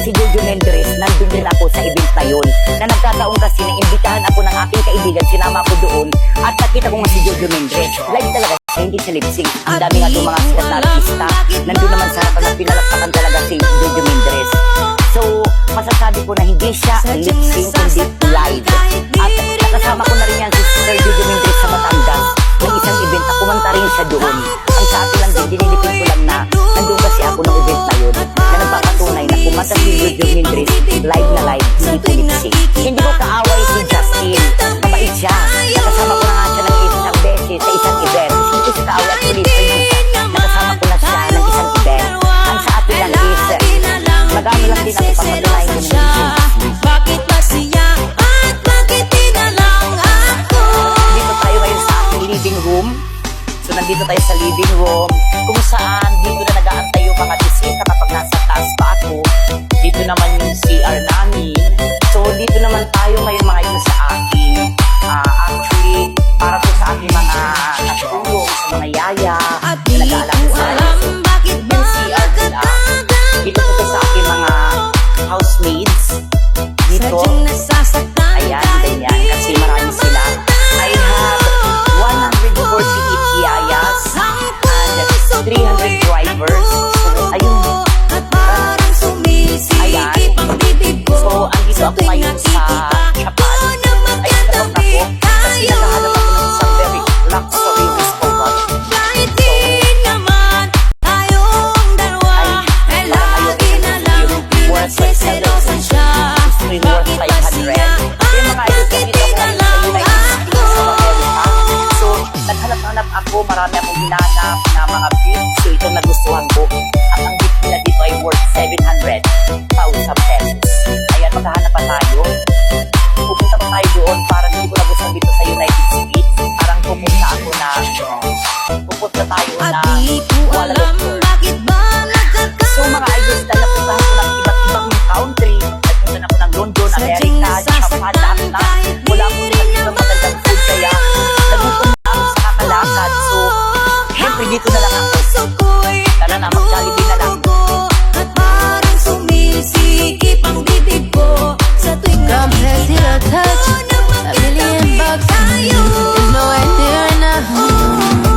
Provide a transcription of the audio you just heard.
si Jojo Mendres, nandun din ako sa event na yun. Na nagkataon kasi na imbitahan ako ng aking kaibigan, sinama ko doon. At nakita ko nga si Jojo Mendres. Live talaga siya, hindi siya lip-sync. Ang dami nga doon mga sikat na artista. Nandun naman sa harap na pinalakpakan talaga si Jojo Mendres. So, masasabi ko na hindi siya lip-sync, kundi live. At nakasama ko na rin yan si Sir Jojo Mendres sa Batangas. Ng isang event na kumanta rin siya doon. Ang sa akin lang din, dinilipin ko lang na nandun kasi ako ng event na yun. Na nagpapatunay na kumanta si Jojo Mendres live na live, hindi ko lip-sync. Hindi ko kaaway si Justin. Mabait siya. Nakasama ko na nga siya ng isang beses sa isang event. Hindi ko siya kaaway at tulis pa yun. Nakasama ko na siya ng isang event. Ang sa akin lang is, magano lang din ako papatunayan ko ng lip-sync. Bakit ba siya at bakit di na lang ako? Dito tayo ngayon sa aking living room. So nandito tayo sa living room kung saan dito na nag-aantay yung mga bisita kapag nasa taas pa ako. Dito naman yung CR namin. So dito naman tayo ngayon mga yun sa aking Actually, para po sa aking mga katulong, sa mga yaya, At na di nag-aalaga ko sa akin. alam bakit ba Yung CR nila. Dito po sa aking mga housemaids. Dito. Sadyang nasasaktan Ayan, kahit ganyan. di Kasi marami sila. I have 148 yayas and 300 drivers. So, ayun. At parang sumisikip ang bibig ko. So, andito ako ngayon sa Japan. Ay, nagkaroon ako. Kasi naghahanap ako ng isang very luxury restaurant. Kahit di naman tayong dalawa, eh lagi na lang pinagsiselosan siya. Bakit ba siya at bakit di na lang ako? So, naghanap-hanap ako. Marami akong hinanap na mga gifts. So, itong nagustuhan ko. At ang gift nila dito ay worth 700,000 pesos. Ayan, maghahanap pa tayo. Pupunta pa tayo doon. Parang hindi ko nagustuhan dito sa United States. Parang pupunta ako na pupunta tayo At na di ko Kuala alam Lumpur. bakit ba So mga idols, na napuntahan ko ng iba't ibang country. Nagpunta na ako ng London, America, Japan, lahat na. Wala akong iba't ibang magandang food. Kaya nagutom na ako sa kakalakad. So, syempre dito na lang ako. Tara na, mag-Jollibee na lang. At parang sumisikip ang bibig ko sa tuwing From head to the touch, a million bucks. There's nowhere near enough.